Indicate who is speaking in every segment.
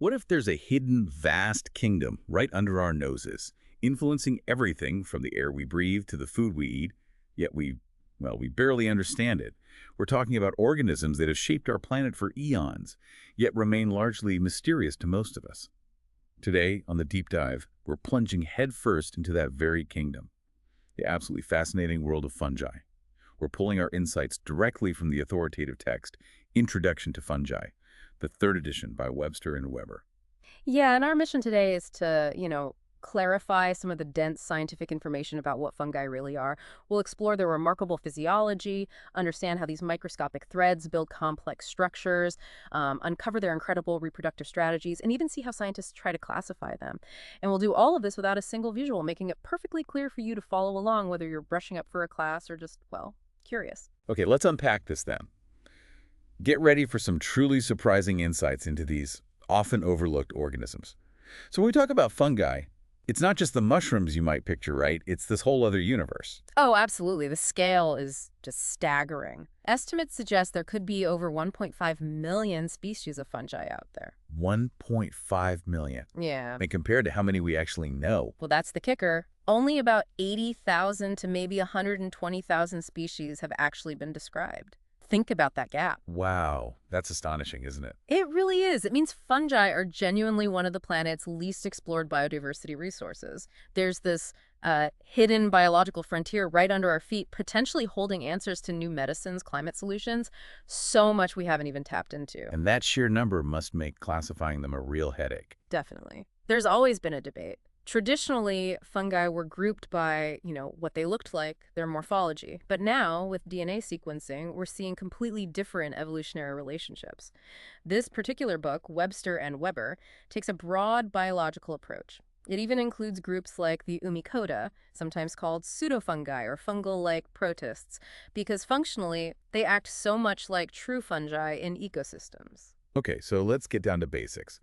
Speaker 1: What if there's a hidden, vast kingdom right under our noses, influencing everything from the air we breathe to the food we eat, yet we barely understand it? We're talking about organisms that have shaped our planet for eons, yet remain largely mysterious to most of us. Today, on the Deep Dive, we're plunging headfirst into that very kingdom, the absolutely fascinating world of fungi. We're pulling our insights directly from the authoritative text, Introduction to Fungi, the third edition by Webster and Weber.
Speaker 2: Yeah, and our mission today is to, clarify some of the dense scientific information about what fungi really are. We'll explore their remarkable physiology, understand how these microscopic threads build complex structures, uncover their incredible reproductive strategies, and even see how scientists try to classify them. And we'll do all of this without a single visual, making it perfectly clear for you to follow along, whether you're brushing up for a class or just, well, curious.
Speaker 1: Okay, let's unpack this then. Get ready for some truly surprising insights into these often overlooked organisms. So when we talk about fungi, it's not just the mushrooms you might picture, right? It's this whole other universe.
Speaker 2: Oh, absolutely. The scale is just staggering. Estimates suggest there could be over 1.5 million species of fungi out there.
Speaker 1: 1.5 million.
Speaker 2: Yeah.
Speaker 1: I mean, compared to how many we actually know.
Speaker 2: Well, that's the kicker. Only about 80,000 to maybe 120,000 species have actually been described. Think about that gap.
Speaker 1: Wow, that's astonishing, isn't it?
Speaker 2: It really is. It means fungi are genuinely one of the planet's least explored biodiversity resources. There's this hidden biological frontier right under our feet, potentially holding answers to new medicines, climate solutions, so much we haven't even tapped into.
Speaker 1: And that sheer number must make classifying them a real headache.
Speaker 2: Definitely. There's always been a debate. Traditionally, fungi were grouped by, what they looked like, their morphology. But now, with DNA sequencing, we're seeing completely different evolutionary relationships. This particular book, Webster and Weber, takes a broad biological approach. It even includes groups like the Oomycota, sometimes called pseudofungi or fungal-like protists, because functionally, they act so much like true fungi in ecosystems.
Speaker 1: Okay, so let's get down to basics.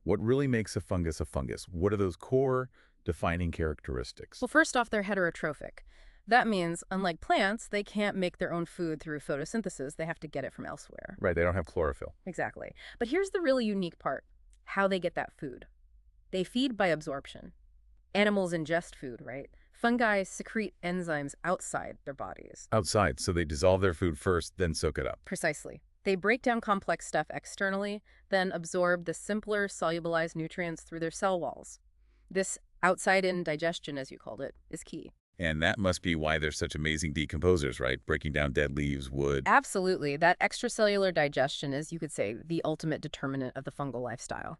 Speaker 1: What really makes a fungus a fungus? What are those core defining characteristics?
Speaker 2: Well, first off, they're heterotrophic. That means, unlike plants, they can't make their own food through photosynthesis. They have to get it from elsewhere.
Speaker 1: Right, they don't have chlorophyll.
Speaker 2: Exactly. But here's the really unique part, how they get that food. They feed by absorption. Animals ingest food, right? Fungi secrete enzymes outside their bodies.
Speaker 1: Outside, so they dissolve their food first, then soak it up.
Speaker 2: Precisely. They break down complex stuff externally, then absorb the simpler solubilized nutrients through their cell walls. This outside-in digestion, as you called it, is key.
Speaker 1: And that must be why they're such amazing decomposers, right? Breaking down dead leaves, wood.
Speaker 2: Absolutely. That extracellular digestion is, you could say, the ultimate determinant of the fungal lifestyle.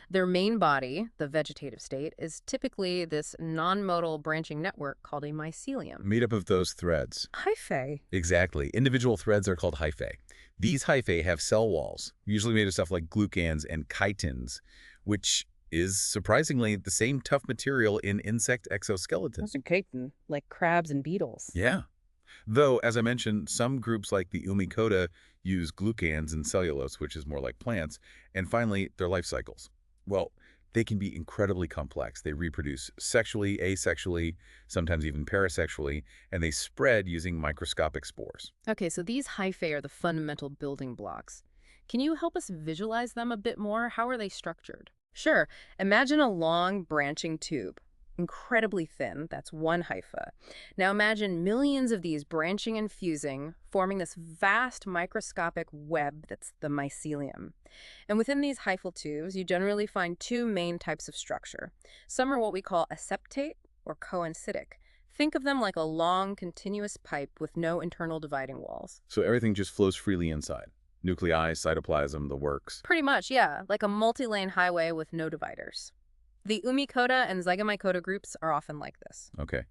Speaker 2: Their main body, the vegetative state, is typically this non-modal branching network called a mycelium.
Speaker 1: Made up of those threads.
Speaker 2: Hyphae.
Speaker 1: Exactly. Individual threads are called hyphae. These hyphae have cell walls, usually made of stuff like glucans and chitins, which is surprisingly the same tough material in insect exoskeletons.
Speaker 2: Those are chitin, like crabs and beetles.
Speaker 1: Yeah. Though, as I mentioned, some groups like the Oomycota use glucans and cellulose, which is more like plants, and finally, their life cycles. Well, they can be incredibly complex. They reproduce sexually, asexually, sometimes even parasexually, and they spread using microscopic spores.
Speaker 2: Okay, so these hyphae are the fundamental building blocks. Can you help us visualize them a bit more? How are they structured? Sure. Imagine a long branching tube. Incredibly thin, that's one hypha. Now imagine millions of these branching and fusing, forming this vast microscopic web that's the mycelium. And within these hyphal tubes, you generally find two main types of structure. Some are what we call aseptate or coenocytic. Think of them like a long, continuous pipe with no internal dividing walls.
Speaker 1: So everything just flows freely inside. Nuclei, cytoplasm, the works.
Speaker 2: Pretty much, yeah, like a multi-lane highway with no dividers. The Oomycota and Zygospores groups are often like this.
Speaker 1: Okay.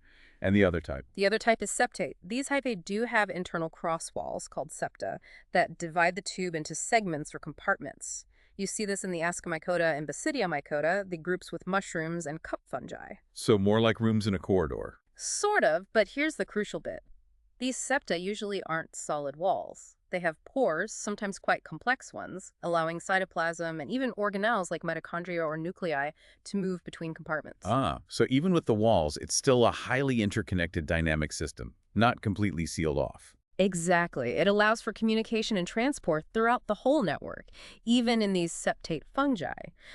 Speaker 1: And the other type?
Speaker 2: The other type is septate. These hyphae do have internal cross walls, called septa, that divide the tube into segments or compartments. You see this in the Ascomycota and Basidiomycota, the groups with mushrooms and cup fungi.
Speaker 1: So more like rooms in a corridor.
Speaker 2: Sort of, but here's the crucial bit. These septa usually aren't solid walls. They have pores, sometimes quite complex ones, allowing cytoplasm and even organelles like mitochondria or nuclei to move between compartments.
Speaker 1: Ah, so even with the walls, it's still a highly interconnected dynamic system, not completely sealed off.
Speaker 2: Exactly. It allows for communication and transport throughout the whole network, even in these septate fungi.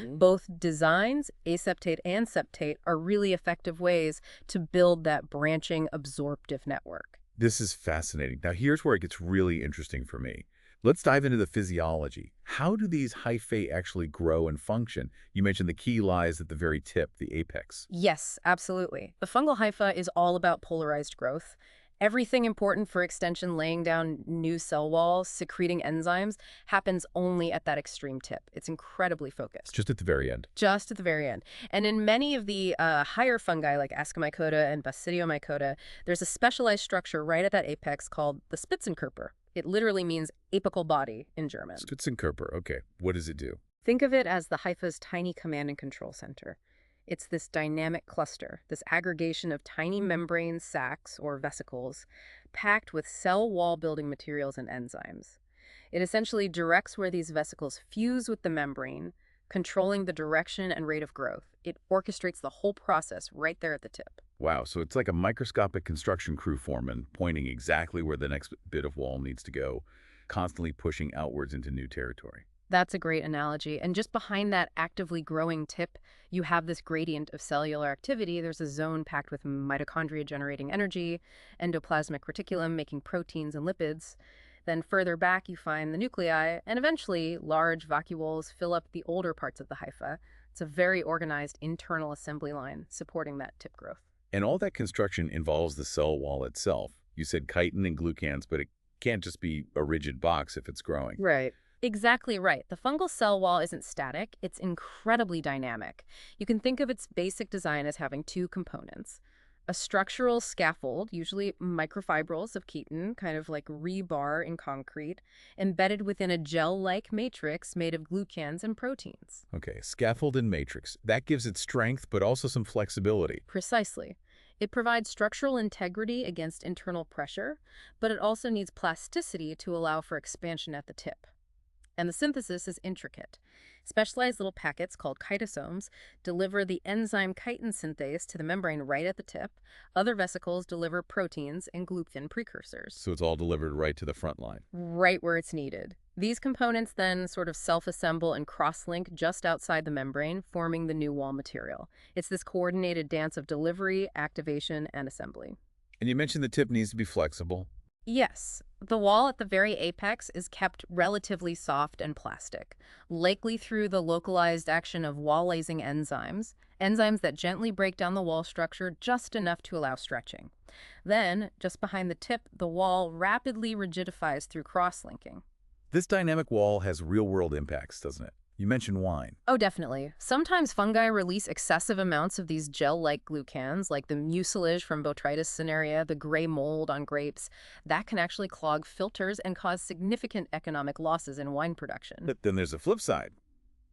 Speaker 2: Both designs, aseptate and septate, are really effective ways to build that branching absorptive network.
Speaker 1: This is fascinating. Now, here's where it gets really interesting for me. Let's dive into the physiology. How do these hyphae actually grow and function? You mentioned the key lies at the very tip, the apex.
Speaker 2: Yes, absolutely. The fungal hypha is all about polarized growth. Everything important for extension, laying down new cell walls, secreting enzymes, happens only at that extreme tip. It's incredibly focused.
Speaker 1: Just at the very end.
Speaker 2: Just at the very end. And in many of the higher fungi, like Ascomycota and Basidiomycota, there's a specialized structure right at that apex called the Spitzenkörper. It literally means apical body in German.
Speaker 1: Spitzenkörper, okay. What does it do?
Speaker 2: Think of it as the hypha's tiny command and control center. It's this dynamic cluster, this aggregation of tiny membrane sacs or vesicles packed with cell wall building materials and enzymes. It essentially directs where these vesicles fuse with the membrane, controlling the direction and rate of growth. It orchestrates the whole process right there at the tip.
Speaker 1: Wow, so it's like a microscopic construction crew foreman pointing exactly where the next bit of wall needs to go, constantly pushing outwards into new territory.
Speaker 2: That's a great analogy. And just behind that actively growing tip, you have this gradient of cellular activity. There's a zone packed with mitochondria generating energy, endoplasmic reticulum making proteins and lipids. Then further back, you find the nuclei, and eventually large vacuoles fill up the older parts of the hypha. It's a very organized internal assembly line supporting that tip growth.
Speaker 1: And all that construction involves the cell wall itself. You said chitin and glucans, but it can't just be a rigid box if it's growing.
Speaker 2: Right. Exactly right. The fungal cell wall isn't static, it's incredibly dynamic. You can think of its basic design as having two components. A structural scaffold, usually microfibrils of chitin, kind of like rebar in concrete, embedded within a gel-like matrix made of glucans and proteins.
Speaker 1: Okay, scaffold and matrix. That gives it strength, but also some flexibility.
Speaker 2: Precisely. It provides structural integrity against internal pressure, but it also needs plasticity to allow for expansion at the tip. And the synthesis is intricate. Specialized little packets called chitosomes deliver the enzyme chitin synthase to the membrane right at the tip. Other vesicles deliver proteins and glucan precursors.
Speaker 1: So it's all delivered right to the front line.
Speaker 2: Right where it's needed. These components then sort of self-assemble and cross-link just outside the membrane, forming the new wall material. It's this coordinated dance of delivery, activation, and assembly.
Speaker 1: And you mentioned the tip needs to be flexible.
Speaker 2: Yes, the wall at the very apex is kept relatively soft and plastic, likely through the localized action of wall-lasing enzymes that gently break down the wall structure just enough to allow stretching. Then, just behind the tip, the wall rapidly rigidifies through cross-linking.
Speaker 1: This dynamic wall has real-world impacts, doesn't it? You mentioned wine.
Speaker 2: Oh, definitely. Sometimes fungi release excessive amounts of these gel-like glucans, like the mucilage from Botrytis cinerea, the gray mold on grapes. That can actually clog filters and cause significant economic losses in wine production.
Speaker 1: But then there's a flip side.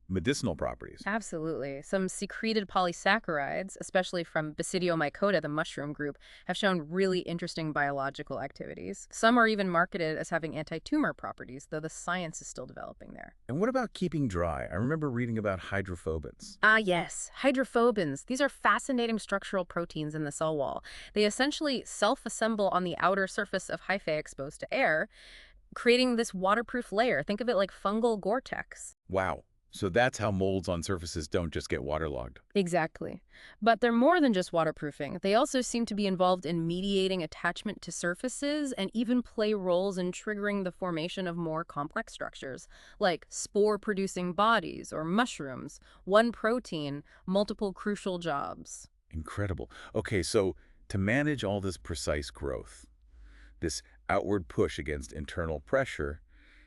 Speaker 1: Medicinal properties.
Speaker 2: Absolutely. Some secreted polysaccharides, especially from Basidiomycota, the mushroom group, have shown really interesting biological activities. Some are even marketed as having anti-tumor properties, though the science is still developing there.
Speaker 1: And what about keeping dry? I remember reading about hydrophobins.
Speaker 2: Ah, yes. Hydrophobins. These are fascinating structural proteins in the cell wall. They essentially self-assemble on the outer surface of hyphae exposed to air, creating this waterproof layer. Think of it like fungal Gore-Tex.
Speaker 1: Wow. So that's how molds on surfaces don't just get waterlogged.
Speaker 2: Exactly. But they're more than just waterproofing. They also seem to be involved in mediating attachment to surfaces and even play roles in triggering the formation of more complex structures, like spore-producing bodies or mushrooms. One protein, multiple crucial jobs.
Speaker 1: Incredible. Okay, so to manage all this precise growth, this outward push against internal pressure,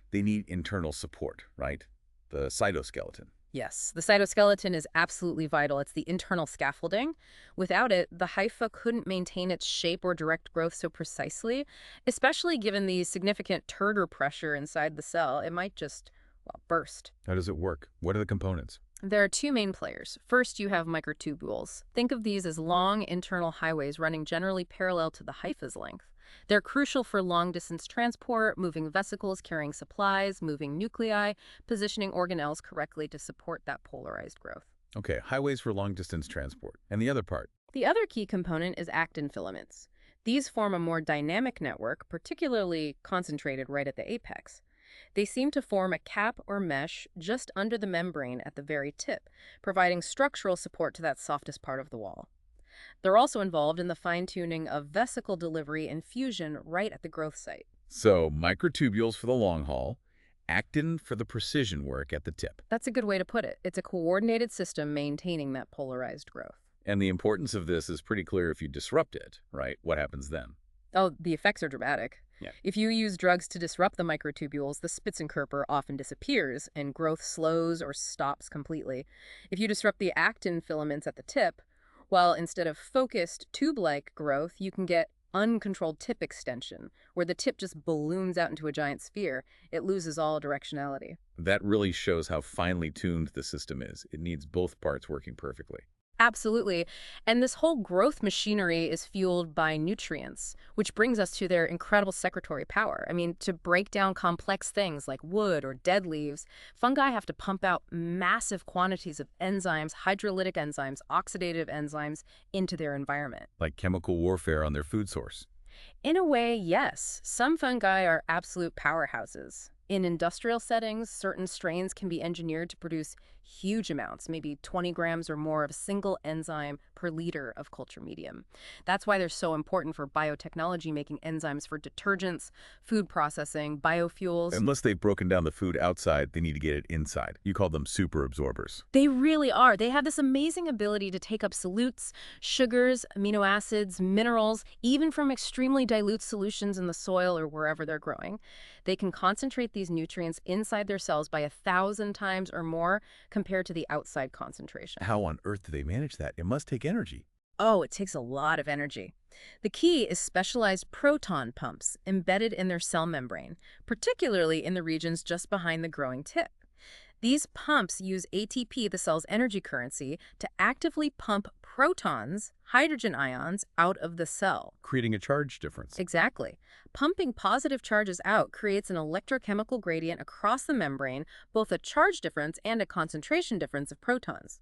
Speaker 1: they need internal support, right? The cytoskeleton.
Speaker 2: Yes, the cytoskeleton is absolutely vital. It's the internal scaffolding. Without it, the hypha couldn't maintain its shape or direct growth so precisely, especially given the significant turgor pressure inside the cell. It might just, well, burst.
Speaker 1: How does it work? What are the components?
Speaker 2: There are two main players. First, you have microtubules. Think of these as long internal highways running generally parallel to the hypha's length. They're crucial for long-distance transport, moving vesicles, carrying supplies, moving nuclei, positioning organelles correctly to support that polarized growth.
Speaker 1: Okay, highways for long-distance transport. And the other part?
Speaker 2: The other key component is actin filaments. These form a more dynamic network, particularly concentrated right at the apex. They seem to form a cap or mesh just under the membrane at the very tip, providing structural support to that softest part of the wall. They're also involved in the fine-tuning of vesicle delivery and fusion right at the growth site.
Speaker 1: So microtubules for the long haul, actin for the precision work at the tip.
Speaker 2: That's a good way to put it. It's a coordinated system maintaining that polarized growth.
Speaker 1: And the importance of this is pretty clear if you disrupt it, right? What happens then?
Speaker 2: Oh, the effects are dramatic.
Speaker 1: Yeah.
Speaker 2: If you use drugs to disrupt the microtubules, the Spitzenkörper often disappears and growth slows or stops completely. If you disrupt the actin filaments at the tip, well, instead of focused tube-like growth, you can get uncontrolled tip extension, where the tip just balloons out into a giant sphere. It loses all directionality.
Speaker 1: That really shows how finely tuned the system is. It needs both parts working perfectly.
Speaker 2: Absolutely. And this whole growth machinery is fueled by nutrients, which brings us to their incredible secretory power. I mean, to break down complex things like wood or dead leaves, fungi have to pump out massive quantities of enzymes, hydrolytic enzymes, oxidative enzymes into their environment.
Speaker 1: Like chemical warfare on their food source.
Speaker 2: In a way, yes. Some fungi are absolute powerhouses. In industrial settings, certain strains can be engineered to produce huge amounts, maybe 20 grams or more of a single enzyme per liter of culture medium. That's why they're so important for biotechnology, making enzymes for detergents, food processing, biofuels.
Speaker 1: Unless they've broken down the food outside, they need to get it inside. You call them super absorbers.
Speaker 2: They really are. They have this amazing ability to take up solutes, sugars, amino acids, minerals, even from extremely dilute solutions in the soil or wherever they're growing. They can concentrate these nutrients inside their cells by 1,000 times or more compared to the outside concentration.
Speaker 1: How on earth do they manage that? It must take energy.
Speaker 2: Oh, it takes a lot of energy. The key is specialized proton pumps embedded in their cell membrane, particularly in the regions just behind the growing tip. These pumps use ATP, the cell's energy currency, to actively pump protons, hydrogen ions, out of the cell.
Speaker 1: Creating a charge difference.
Speaker 2: Exactly. Pumping positive charges out creates an electrochemical gradient across the membrane, both a charge difference and a concentration difference of protons.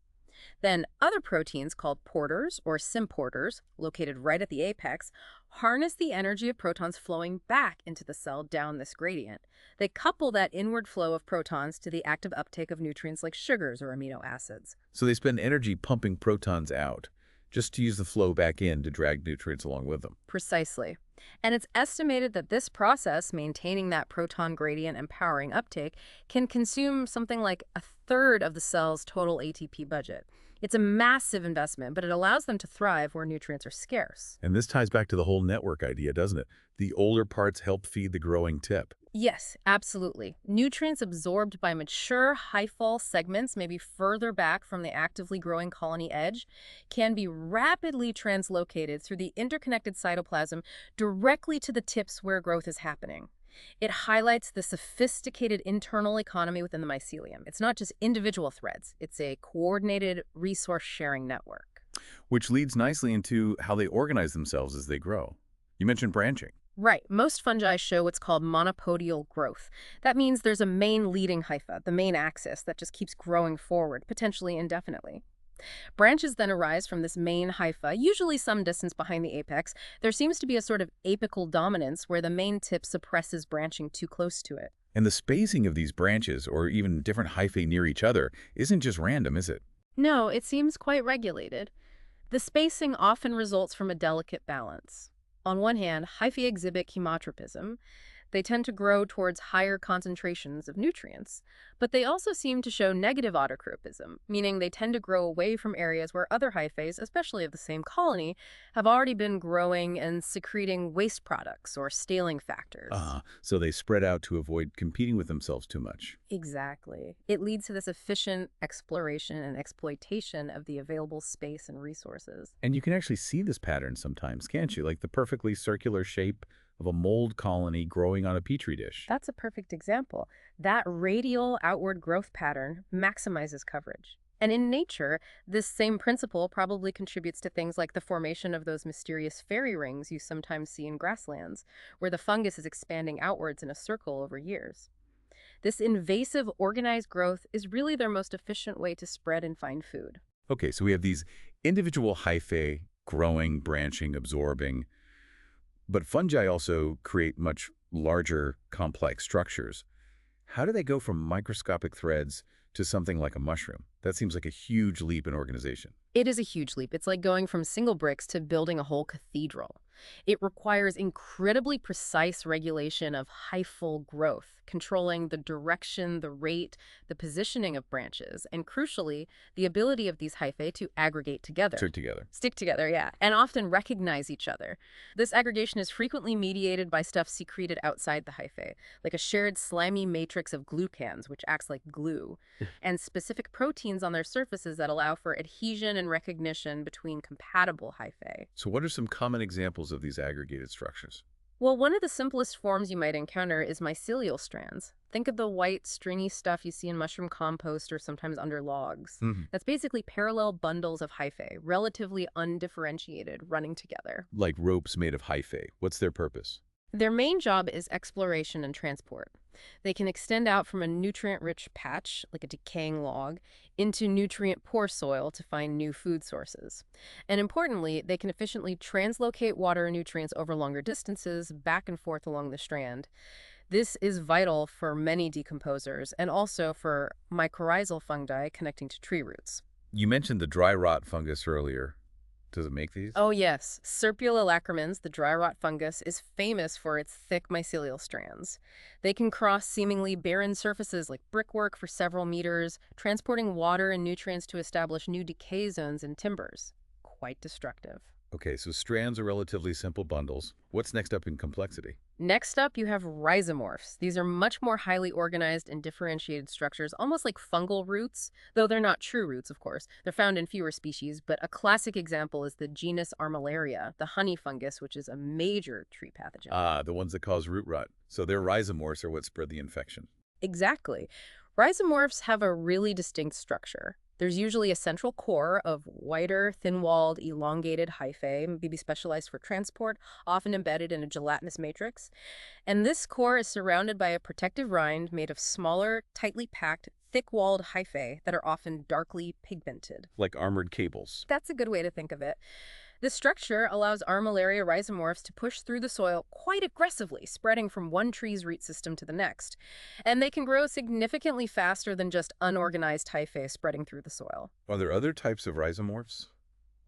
Speaker 2: Then other proteins called porters or symporters, located right at the apex, harness the energy of protons flowing back into the cell down this gradient. They couple that inward flow of protons to the active uptake of nutrients like sugars or amino acids.
Speaker 1: So they spend energy pumping protons out, just to use the flow back in to drag nutrients along with them.
Speaker 2: Precisely. And it's estimated that this process, maintaining that proton gradient and powering uptake, can consume something like 1/3 of the cell's total ATP budget. It's a massive investment, but it allows them to thrive where nutrients are scarce.
Speaker 1: And this ties back to the whole network idea, doesn't it? The older parts help feed the growing tip.
Speaker 2: Yes, absolutely. Nutrients absorbed by mature hyphal segments, maybe further back from the actively growing colony edge, can be rapidly translocated through the interconnected cytoplasm directly to the tips where growth is happening. It highlights the sophisticated internal economy within the mycelium. It's not just individual threads, it's a coordinated resource-sharing network.
Speaker 1: Which leads nicely into how they organize themselves as they grow. You mentioned branching.
Speaker 2: Right. Most fungi show what's called monopodial growth. That means there's a main leading hypha, the main axis, that just keeps growing forward, potentially indefinitely. Branches then arise from this main hypha, usually some distance behind the apex. There seems to be a sort of apical dominance where the main tip suppresses branching too close to it.
Speaker 1: And the spacing of these branches, or even different hyphae near each other, isn't just random, is it?
Speaker 2: No, it seems quite regulated. The spacing often results from a delicate balance. On one hand, hyphae exhibit chemotropism. They tend to grow towards higher concentrations of nutrients, but they also seem to show negative autotropism, meaning they tend to grow away from areas where other hyphae, especially of the same colony, have already been growing and secreting waste products or staling factors.
Speaker 1: So they spread out to avoid competing with themselves too much.
Speaker 2: Exactly. It leads to this efficient exploration and exploitation of the available space and resources.
Speaker 1: And you can actually see this pattern sometimes, can't you? Like the perfectly circular shape of a mold colony growing on a petri dish.
Speaker 2: That's a perfect example. That radial outward growth pattern maximizes coverage. And in nature, this same principle probably contributes to things like the formation of those mysterious fairy rings you sometimes see in grasslands, where the fungus is expanding outwards in a circle over years. This invasive, organized growth is really their most efficient way to spread and find food.
Speaker 1: Okay, so we have these individual hyphae growing, branching, absorbing. But fungi also create much larger, complex structures. How do they go from microscopic threads to something like a mushroom? That seems like a huge leap in organization.
Speaker 2: It is a huge leap. It's like going from single bricks to building a whole cathedral. It requires incredibly precise regulation of hyphal growth, controlling the direction, the rate, the positioning of branches, and crucially, the ability of these hyphae to aggregate together.
Speaker 1: Stick together.
Speaker 2: Stick together, yeah, and often recognize each other. This aggregation is frequently mediated by stuff secreted outside the hyphae, like a shared slimy matrix of glucans, which acts like glue, and specific proteins on their surfaces that allow for adhesion and recognition between compatible hyphae.
Speaker 1: So what are some common examples of these aggregated structures?
Speaker 2: Well, one of the simplest forms you might encounter is mycelial strands. Think of the white, stringy stuff you see in mushroom compost or sometimes under logs. That's basically parallel bundles of hyphae, relatively undifferentiated, running together.
Speaker 1: Like ropes made of hyphae. What's their purpose?
Speaker 2: Their main job is exploration and transport. They can extend out from a nutrient-rich patch, like a decaying log, into nutrient-poor soil to find new food sources. And importantly, they can efficiently translocate water and nutrients over longer distances, back and forth along the strand. This is vital for many decomposers and also for mycorrhizal fungi connecting to tree roots.
Speaker 1: You mentioned the dry rot fungus earlier. Does it make these?
Speaker 2: Oh yes, Serpula lacrymans, the dry rot fungus, is famous for its thick mycelial strands. They can cross seemingly barren surfaces like brickwork for several meters, transporting water and nutrients to establish new decay zones in timbers. Quite destructive.
Speaker 1: Okay, so strands are relatively simple bundles. What's next up in complexity?
Speaker 2: Next up, you have rhizomorphs. These are much more highly organized and differentiated structures, almost like fungal roots, though they're not true roots, of course. They're found in fewer species, but a classic example is the genus Armillaria, the honey fungus, which is a major tree pathogen.
Speaker 1: Ah, the ones that cause root rot. So their rhizomorphs are what spread the infection.
Speaker 2: Exactly. Rhizomorphs have a really distinct structure. There's usually a central core of whiter, thin-walled, elongated hyphae, maybe specialized for transport, often embedded in a gelatinous matrix. And this core is surrounded by a protective rind made of smaller, tightly packed, thick-walled hyphae that are often darkly pigmented.
Speaker 1: Like armored cables.
Speaker 2: That's a good way to think of it. This structure allows Armillaria rhizomorphs to push through the soil quite aggressively, spreading from one tree's root system to the next. And they can grow significantly faster than just unorganized hyphae spreading through the soil.
Speaker 1: Are there other types of rhizomorphs?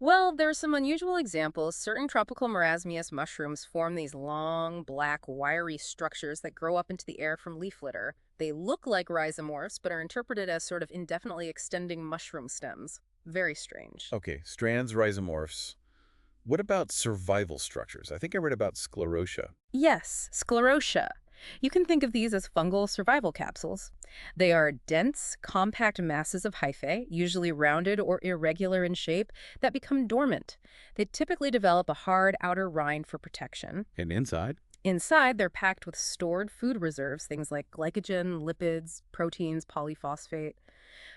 Speaker 2: Well, there are some unusual examples. Certain tropical marasmius mushrooms form these long, black, wiry structures that grow up into the air from leaf litter. They look like rhizomorphs, but are interpreted as sort of indefinitely extending mushroom stems. Very strange.
Speaker 1: Okay, strands, rhizomorphs. What about survival structures? I think I read about sclerotia.
Speaker 2: Yes, sclerotia. You can think of these as fungal survival capsules. They are dense, compact masses of hyphae, usually rounded or irregular in shape, that become dormant. They typically develop a hard outer rind for protection.
Speaker 1: And inside?
Speaker 2: Inside, they're packed with stored food reserves, things like glycogen, lipids, proteins, polyphosphate.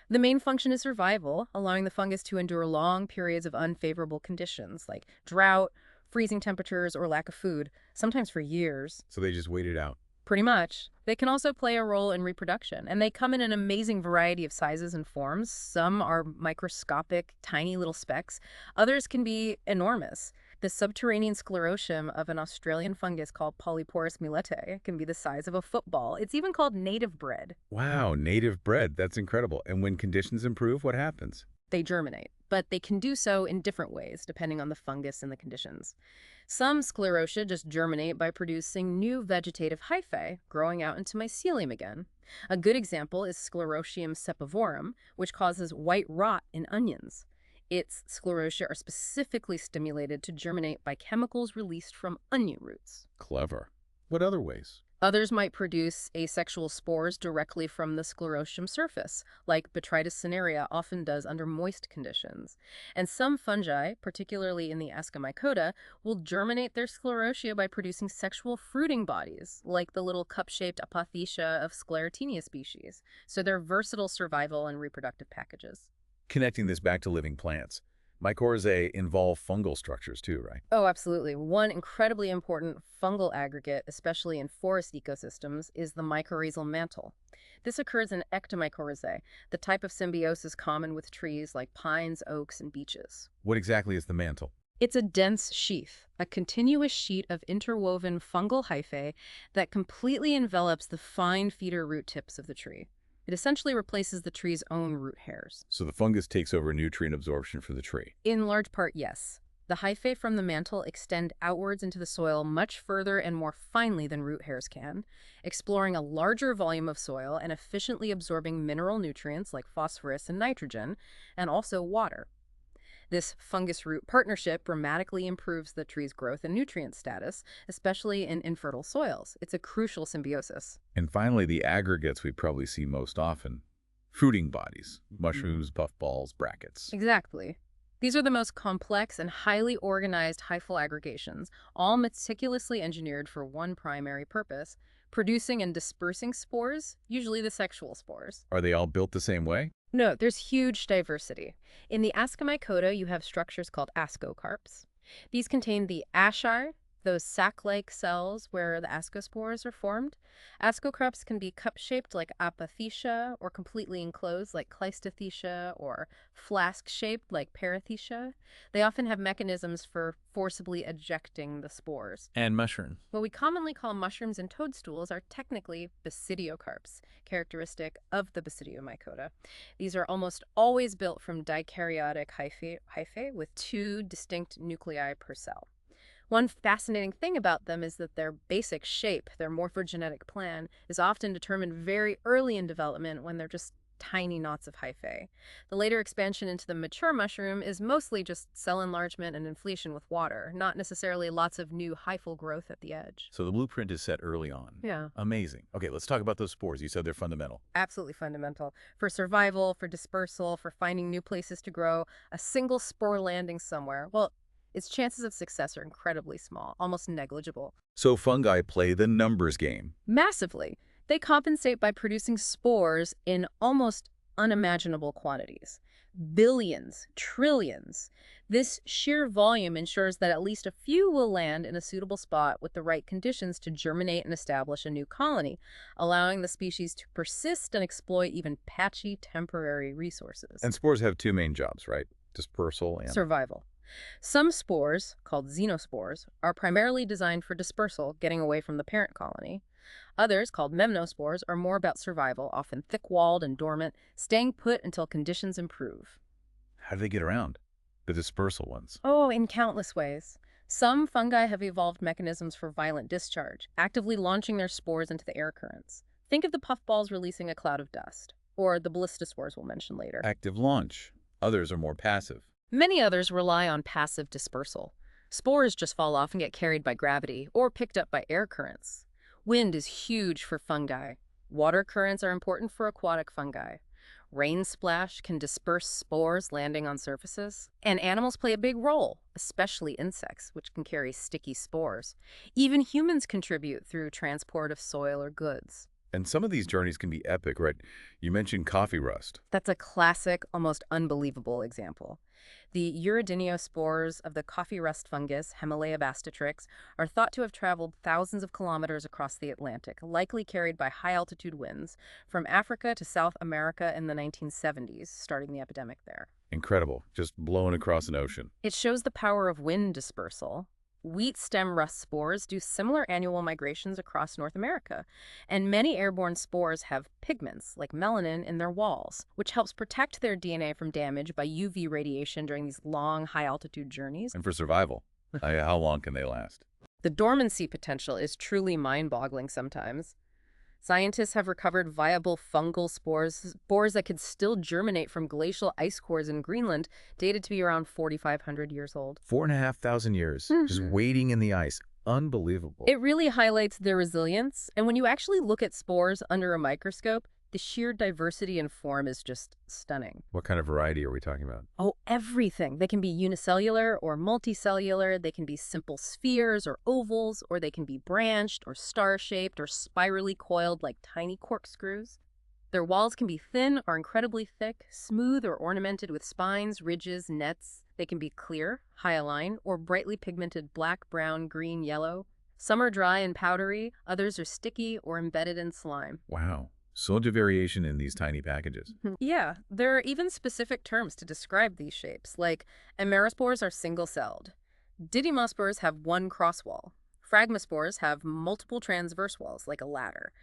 Speaker 2: The main function is survival, allowing the fungus to endure long periods of unfavorable conditions like drought, freezing temperatures, or lack of food, sometimes for years.
Speaker 1: So they just wait it out.
Speaker 2: Pretty much. They can also play a role in reproduction, and they come in an amazing variety of sizes and forms. Some are microscopic, tiny little specks. Others can be enormous. The subterranean sclerotium of an Australian fungus called Polyporus millete can be the size of a football. It's even called native bread.
Speaker 1: Wow, native bread. That's incredible. And when conditions improve, what happens?
Speaker 2: They germinate, but they can do so in different ways depending on the fungus and the conditions. Some sclerotia just germinate by producing new vegetative hyphae, growing out into mycelium again. A good example is Sclerotium sepivorum, which causes white rot in onions. Its sclerotia are specifically stimulated to germinate by chemicals released from onion roots.
Speaker 1: Clever. What other ways?
Speaker 2: Others might produce asexual spores directly from the sclerotium surface, like Botrytis cinerea often does under moist conditions. And some fungi, particularly in the Ascomycota, will germinate their sclerotia by producing sexual fruiting bodies, like the little cup-shaped apothecia of Sclerotinia species. So they're versatile survival and reproductive packages.
Speaker 1: Connecting this back to living plants. Mycorrhizae involve fungal structures too, right?
Speaker 2: Oh, absolutely. One incredibly important fungal aggregate, especially in forest ecosystems, is the mycorrhizal mantle. This occurs in ectomycorrhizae, the type of symbiosis common with trees like pines, oaks, and beeches.
Speaker 1: What exactly is the mantle?
Speaker 2: It's a dense sheath, a continuous sheet of interwoven fungal hyphae that completely envelops the fine feeder root tips of the tree. It essentially replaces the tree's own root hairs.
Speaker 1: So the fungus takes over nutrient absorption for the tree.
Speaker 2: In large part, yes. The hyphae from the mantle extend outwards into the soil much further and more finely than root hairs can, exploring a larger volume of soil and efficiently absorbing mineral nutrients like phosphorus and nitrogen, and also water. This fungus-root partnership dramatically improves the tree's growth and nutrient status, especially in infertile soils. It's a crucial symbiosis.
Speaker 1: And finally, the aggregates we probably see most often. Fruiting bodies, mushrooms, puffballs, brackets.
Speaker 2: Exactly. These are the most complex and highly organized hyphal aggregations, all meticulously engineered for one primary purpose, producing and dispersing spores, usually the sexual spores.
Speaker 1: Are they all built the same way?
Speaker 2: No, there's huge diversity. In the Ascomycota, you have structures called ascocarps. These contain the asci, those sac-like cells where the ascospores are formed. Ascocarps can be cup-shaped like apothecia, or completely enclosed like cleistothecia, or flask-shaped like perithecia. They often have mechanisms for forcibly ejecting the spores.
Speaker 3: And mushroom.
Speaker 2: What we commonly call mushrooms and toadstools are technically basidiocarps, characteristic of the Basidiomycota. These are almost always built from dikaryotic hyphae with two distinct nuclei per cell. One fascinating thing about them is that their basic shape, their morphogenetic plan, is often determined very early in development when they're just tiny knots of hyphae. The later expansion into the mature mushroom is mostly just cell enlargement and inflation with water, not necessarily lots of new hyphal growth at the edge.
Speaker 1: So the blueprint is set early on.
Speaker 2: Yeah.
Speaker 1: Amazing. Okay, let's talk about those spores. You said they're fundamental.
Speaker 2: Absolutely fundamental. For survival, for dispersal, for finding new places to grow, a single spore landing somewhere, well, its chances of success are incredibly small, almost negligible.
Speaker 1: So fungi play the numbers game.
Speaker 2: Massively. They compensate by producing spores in almost unimaginable quantities. Billions, trillions. This sheer volume ensures that at least a few will land in a suitable spot with the right conditions to germinate and establish a new colony, allowing the species to persist and exploit even patchy temporary resources.
Speaker 1: And spores have two main jobs, right? Dispersal and
Speaker 2: survival. Some spores, called zygospores, are primarily designed for dispersal, getting away from the parent colony. Others, called memnospores, are more about survival, often thick-walled and dormant, staying put until conditions improve.
Speaker 1: How do they get around? The dispersal ones.
Speaker 2: Oh, in countless ways. Some fungi have evolved mechanisms for violent discharge, actively launching their spores into the air currents. Think of the puffballs releasing a cloud of dust, or the basidiospores we'll mention later.
Speaker 1: Active launch. Others are more passive.
Speaker 2: Many others rely on passive dispersal. Spores just fall off and get carried by gravity or picked up by air currents. Wind is huge for fungi. Water currents are important for aquatic fungi. Rain splash can disperse spores landing on surfaces. And animals play a big role, especially insects, which can carry sticky spores. Even humans contribute through transport of soil or goods.
Speaker 1: And some of these journeys can be epic, right? You mentioned coffee rust.
Speaker 2: That's a classic, almost unbelievable example. The digestion of the coffee rust fungus, Himalaya bastatrix, are thought to have traveled thousands of kilometers across the Atlantic, likely carried by high-altitude winds, from Africa to South America in the 1970s, starting the epidemic there.
Speaker 1: Incredible. Just blowing across an ocean.
Speaker 2: It shows the power of wind dispersal. Wheat stem rust spores do similar annual migrations across North America, and many airborne spores have pigments, like melanin, in their walls, which helps protect their DNA from damage by UV radiation during these long, high-altitude journeys.
Speaker 1: And for survival, how long can they last?
Speaker 2: The dormancy potential is truly mind-boggling sometimes. Scientists have recovered viable fungal spores that could still germinate from glacial ice cores in Greenland, dated to be around 4,500 years old.
Speaker 1: 4,500 years, just waiting in the ice. Unbelievable.
Speaker 2: It really highlights their resilience, and when you actually look at spores under a microscope, the sheer diversity in form is just stunning.
Speaker 1: What kind of variety are we talking about?
Speaker 2: Oh, everything. They can be unicellular or multicellular. They can be simple spheres or ovals, or they can be branched or star-shaped or spirally coiled like tiny corkscrews. Their walls can be thin or incredibly thick, smooth or ornamented with spines, ridges, nets. They can be clear, hyaline, or brightly pigmented black, brown, green, yellow. Some are dry and powdery. Others are sticky or embedded in slime.
Speaker 1: Wow. So much variation in these tiny packages.
Speaker 2: Yeah, there are even specific terms to describe these shapes, like emerospores are single-celled, Didymospores have one cross wall. Phragmospores have multiple transverse walls, like a ladder.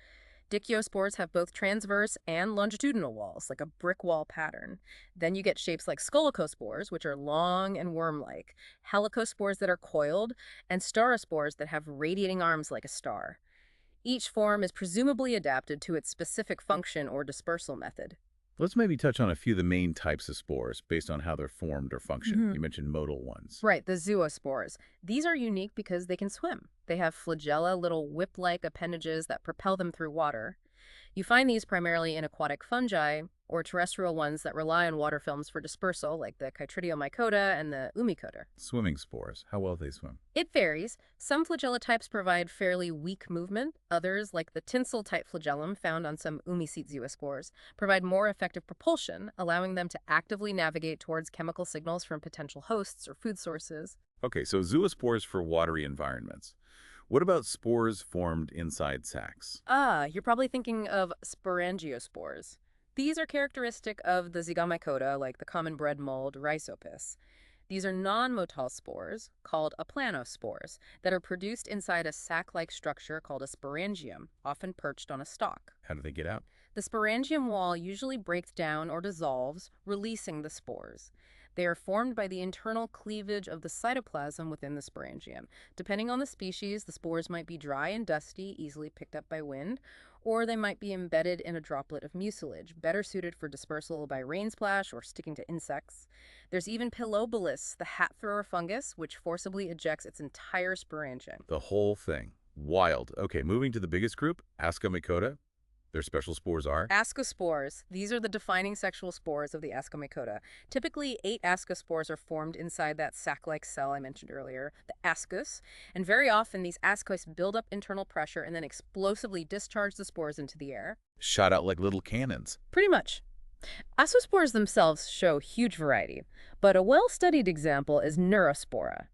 Speaker 2: Dicyospores have both transverse and longitudinal walls, like a brick wall pattern. Then you get shapes like scolicospores, which are long and worm-like, helicospores that are coiled, and staurospores that have radiating arms like a star. Each form is presumably adapted to its specific function or dispersal method.
Speaker 1: Let's maybe touch on a few of the main types of spores based on how they're formed or function.
Speaker 2: Mhm.
Speaker 1: You mentioned modal ones.
Speaker 2: Right, the zoospores. These are unique because they can swim. They have flagella, little whip-like appendages that propel them through water. You find these primarily in aquatic fungi or terrestrial ones that rely on water films for dispersal, like the chytridiomycota and the oomycota.
Speaker 1: Swimming spores. How well they swim.
Speaker 2: It varies. Some flagella types provide fairly weak movement. Others, like the tinsel-type flagellum found on some oomycete zoospores, provide more effective propulsion, allowing them to actively navigate towards chemical signals from potential hosts or food sources.
Speaker 1: Okay, so zoospores for watery environments. What about spores formed inside sacs?
Speaker 2: You're probably thinking of sporangiospores. These are characteristic of the Zygospores, like the common bread mold Rhizopus. These are non-motile spores, called aplanospores, that are produced inside a sac-like structure called a sporangium, often perched on a stalk.
Speaker 1: How do they get out?
Speaker 2: The sporangium wall usually breaks down or dissolves, releasing the spores. They are formed by the internal cleavage of the cytoplasm within the sporangium. Depending on the species, the spores might be dry and dusty, easily picked up by wind, or they might be embedded in a droplet of mucilage, better suited for dispersal by rain splash or sticking to insects. There's even Pilobolus, the hat thrower fungus, which forcibly ejects its entire sporangium.
Speaker 1: The whole thing. Wild. Okay, moving to the biggest group, Ascomycota. Their special spores are?
Speaker 2: Ascospores. These are the defining sexual spores of the Ascomycota. Typically, 8 ascospores are formed inside that sac-like cell I mentioned earlier, the ascus, and very often these ascus build up internal pressure and then explosively discharge the spores into the air.
Speaker 1: Shot out like little cannons.
Speaker 2: Pretty much. Ascospores themselves show huge variety, but a well-studied example is Neurospora.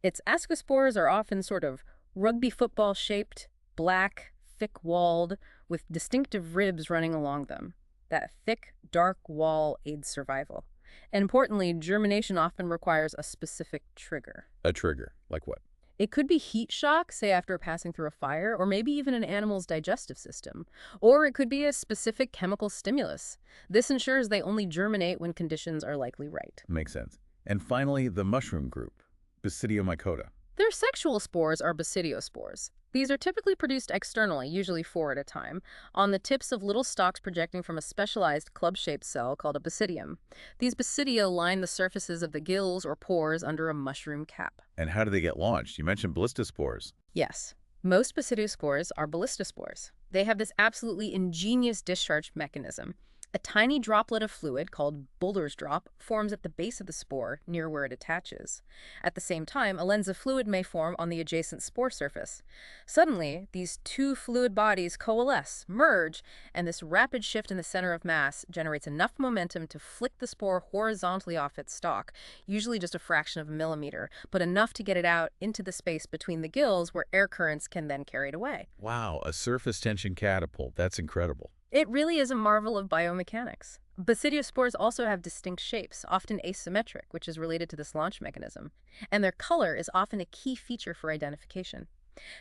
Speaker 2: Its ascospores are often sort of rugby football-shaped, black, thick-walled, with distinctive ribs running along them. That thick, dark wall aids survival. And importantly, germination often requires a specific trigger.
Speaker 1: A trigger. Like what?
Speaker 2: It could be heat shock, say after passing through a fire, or maybe even an animal's digestive system. Or it could be a specific chemical stimulus. This ensures they only germinate when conditions are likely right.
Speaker 1: Makes sense. And finally, the mushroom group, Basidiomycota.
Speaker 2: Their sexual spores are basidiospores. These are typically produced externally, usually 4 at a time, on the tips of little stalks projecting from a specialized club-shaped cell called a basidium. These basidia line the surfaces of the gills or pores under a mushroom cap.
Speaker 1: And how do they get launched? You mentioned ballistospores.
Speaker 2: Yes, most basidiospores are ballistospores. They have this absolutely ingenious discharge mechanism. A tiny droplet of fluid, called Boulder's drop, forms at the base of the spore, near where it attaches. At the same time, a lens of fluid may form on the adjacent spore surface. Suddenly, these two fluid bodies coalesce, merge, and this rapid shift in the center of mass generates enough momentum to flick the spore horizontally off its stalk, usually just a fraction of a millimeter, but enough to get it out into the space between the gills where air currents can then carry it away.
Speaker 1: Wow, a surface tension catapult. That's incredible.
Speaker 2: It really is a marvel of biomechanics. Basidiospores also have distinct shapes, often asymmetric, which is related to this launch mechanism. And their color is often a key feature for identification.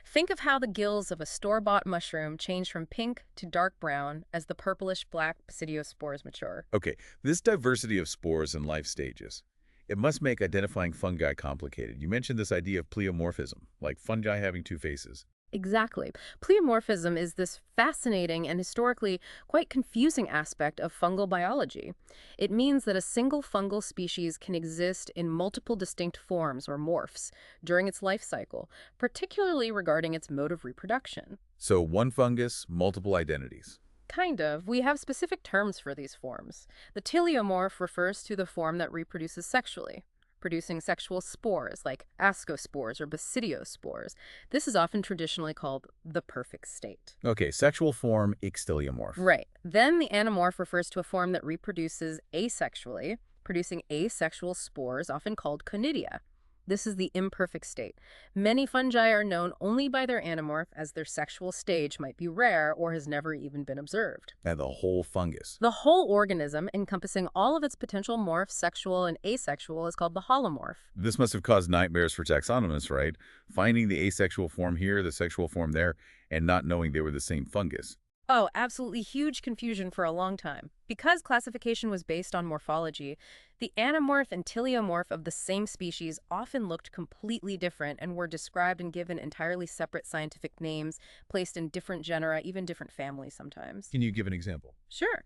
Speaker 2: Think of how the gills of a store-bought mushroom change from pink to dark brown as the purplish-black basidiospores mature.
Speaker 1: Okay, this diversity of spores and life stages. It must make identifying fungi complicated. You mentioned this idea of pleomorphism, like fungi having two faces.
Speaker 2: Exactly. Pleomorphism is this fascinating and historically quite confusing aspect of fungal biology. It means that a single fungal species can exist in multiple distinct forms or morphs during its life cycle, particularly regarding its mode of reproduction.
Speaker 1: So one fungus, multiple identities.
Speaker 2: Kind of. We have specific terms for these forms. The teleomorph refers to the form that reproduces sexually, producing sexual spores like ascospores or basidiospores. This is often traditionally called the perfect state.
Speaker 1: Okay, sexual form, ixteliomorph.
Speaker 2: Right. Then the anamorph refers to a form that reproduces asexually, producing asexual spores, often called conidia. This is the imperfect state. Many fungi are known only by their anamorph, as their sexual stage might be rare or has never even been observed.
Speaker 1: And the whole fungus.
Speaker 2: The whole organism, encompassing all of its potential morphs, sexual and asexual, is called the holomorph.
Speaker 1: This must have caused nightmares for taxonomists, right? Finding the asexual form here, the sexual form there, and not knowing they were the same fungus.
Speaker 2: Oh, absolutely huge confusion for a long time. Because classification was based on morphology, the anamorph and teleomorph of the same species often looked completely different and were described and given entirely separate scientific names, placed in different genera, even different families sometimes.
Speaker 1: Can you give an example?
Speaker 2: Sure.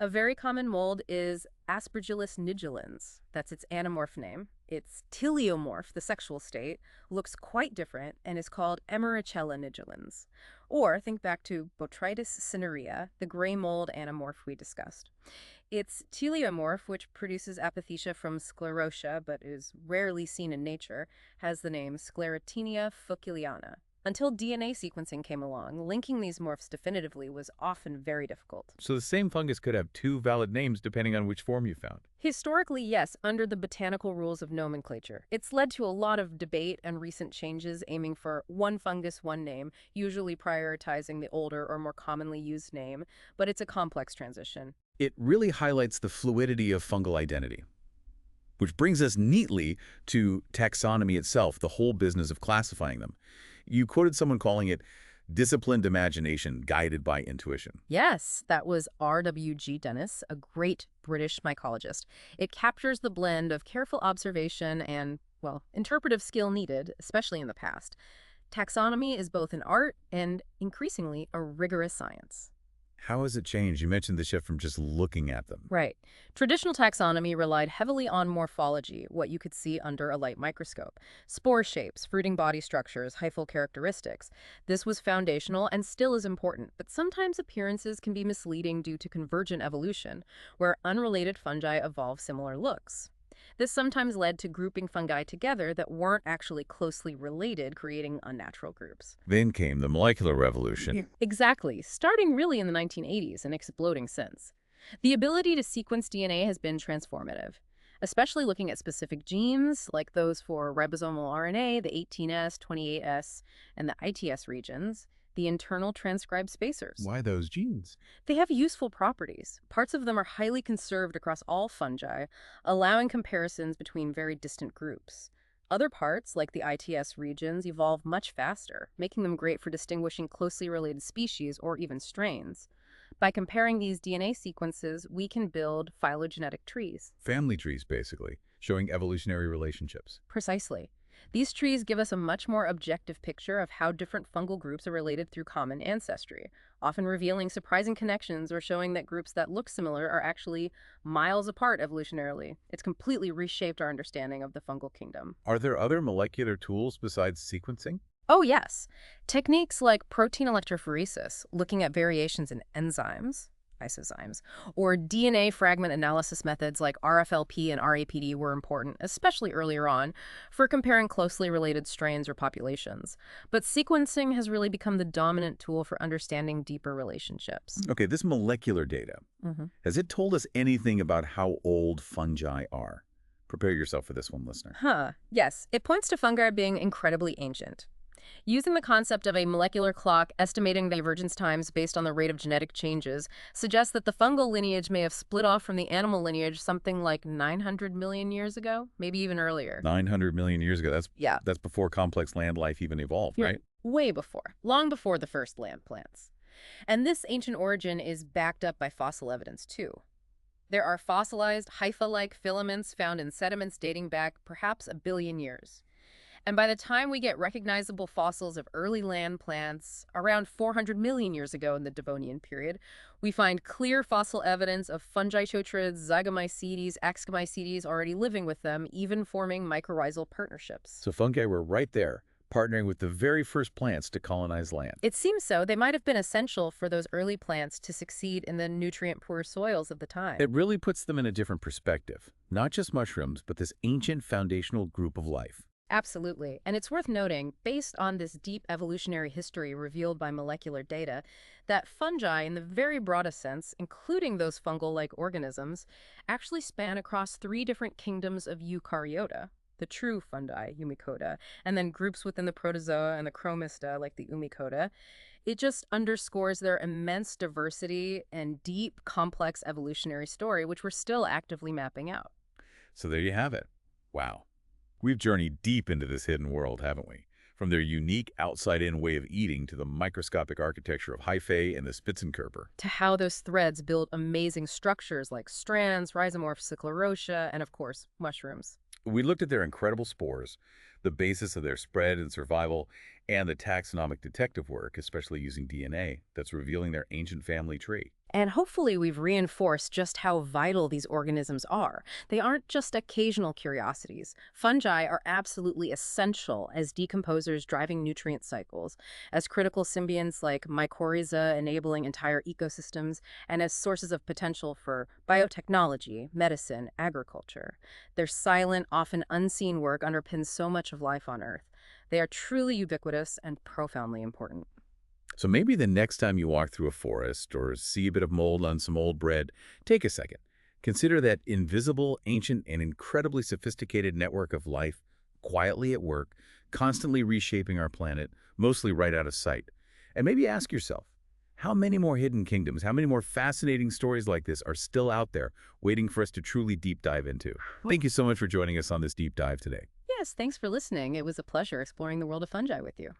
Speaker 2: A very common mold is Aspergillus nigilans. That's its anamorph name. Its teleomorph, the sexual state, looks quite different and is called Emericella nigilans. Or think back to Botrytis cinerea, the gray mold anamorph we discussed. Its teleomorph, which produces apothecia from sclerotia but is rarely seen in nature, has the name Sclerotinia fuciliana. Until DNA sequencing came along, linking these morphs definitively was often very difficult.
Speaker 1: So the same fungus could have two valid names depending on which form you found.
Speaker 2: Historically, yes, under the botanical rules of nomenclature. It's led to a lot of debate and recent changes aiming for one fungus, one name, usually prioritizing the older or more commonly used name, but it's a complex transition.
Speaker 1: It really highlights the fluidity of fungal identity. Which brings us neatly to taxonomy itself, the whole business of classifying them. You quoted someone calling it disciplined imagination guided by intuition.
Speaker 2: Yes, that was R.W.G. Dennis, a great British mycologist. It captures the blend of careful observation and, well, interpretive skill needed, especially in the past. Taxonomy is both an art and, increasingly, a rigorous science.
Speaker 1: How has it changed? You mentioned the shift from just looking at them.
Speaker 2: Right. Traditional taxonomy relied heavily on morphology, what you could see under a light microscope. Spore shapes, fruiting body structures, hyphal characteristics. This was foundational and still is important, but sometimes appearances can be misleading due to convergent evolution, where unrelated fungi evolve similar looks. This sometimes led to grouping fungi together that weren't actually closely related, creating unnatural groups.
Speaker 1: Then came the molecular revolution.
Speaker 2: Exactly, starting really in the 1980s and exploding since. The ability to sequence DNA has been transformative, especially looking at specific genes, like those for ribosomal RNA, the 18S, 28S, and the ITS regions, the internal transcribed spacers.
Speaker 1: Why those genes?
Speaker 2: They have useful properties. Parts of them are highly conserved across all fungi, allowing comparisons between very distant groups. Other parts, like the ITS regions, evolve much faster, making them great for distinguishing closely related species or even strains. By comparing these DNA sequences, we can build phylogenetic trees.
Speaker 1: Family trees, basically, showing evolutionary relationships.
Speaker 2: Precisely. These trees give us a much more objective picture of how different fungal groups are related through common ancestry, often revealing surprising connections or showing that groups that look similar are actually miles apart evolutionarily. It's completely reshaped our understanding of the fungal kingdom.
Speaker 1: Are there other molecular tools besides sequencing?
Speaker 2: Oh, yes. Techniques like protein electrophoresis, looking at variations in enzymes, isozymes, or DNA fragment analysis methods like RFLP and RAPD were important, especially earlier on, for comparing closely related strains or populations. But sequencing has really become the dominant tool for understanding deeper relationships.
Speaker 1: Okay, this molecular data, has it told us anything about how old fungi are? Prepare yourself for this one, listener.
Speaker 2: Yes, it points to fungi being incredibly ancient. Using the concept of a molecular clock, estimating divergence times based on the rate of genetic changes suggests that the fungal lineage may have split off from the animal lineage something like 900 million years ago, maybe even earlier.
Speaker 1: 900 million years ago.
Speaker 2: Yeah.
Speaker 1: That's before complex land life even evolved, right?
Speaker 2: Way before. Long before the first land plants. And this ancient origin is backed up by fossil evidence, too. There are fossilized hyphae-like filaments found in sediments dating back perhaps a billion years. And by the time we get recognizable fossils of early land plants, around 400 million years ago in the Devonian period, we find clear fossil evidence of fungichotrids, zygomycetes, Ascomycetes already living with them, even forming mycorrhizal partnerships.
Speaker 1: So fungi were right there, partnering with the very first plants to colonize land.
Speaker 2: It seems so. They might have been essential for those early plants to succeed in the nutrient-poor soils of the time.
Speaker 1: It really puts them in a different perspective. Not just mushrooms, but this ancient foundational group of life.
Speaker 2: Absolutely. And it's worth noting, based on this deep evolutionary history revealed by molecular data, that fungi, in the very broadest sense, including those fungal-like organisms, actually span across 3 different kingdoms of eukaryota. the true fungi, Eumycota, and then groups within the protozoa and the chromista, like the Oomycota. It just underscores their immense diversity and deep, complex evolutionary story, which we're still actively mapping out.
Speaker 1: So there you have it. Wow. We've journeyed deep into this hidden world, haven't we? From their unique outside-in way of eating to the microscopic architecture of hyphae and the Spitzenkörper.
Speaker 2: To how those threads build amazing structures like strands, rhizomorphs, sclerotia, and of course, mushrooms.
Speaker 1: We looked at their incredible spores, the basis of their spread and survival, and the taxonomic detective work, especially using DNA, that's revealing their ancient family tree.
Speaker 2: And hopefully we've reinforced just how vital these organisms are. They aren't just occasional curiosities. Fungi are absolutely essential as decomposers driving nutrient cycles, as critical symbionts like mycorrhiza enabling entire ecosystems, and as sources of potential for biotechnology, medicine, agriculture. Their silent, often unseen work underpins so much of life on Earth. They are truly ubiquitous and profoundly important.
Speaker 1: So maybe the next time you walk through a forest or see a bit of mold on some old bread, take a second. Consider that invisible, ancient, and incredibly sophisticated network of life quietly at work, constantly reshaping our planet, mostly right out of sight. And maybe ask yourself, how many more hidden kingdoms, how many more fascinating stories like this are still out there waiting for us to truly deep dive into? Thank you so much for joining us on this deep dive today.
Speaker 2: Yes, thanks for listening. It was a pleasure exploring the world of fungi with you.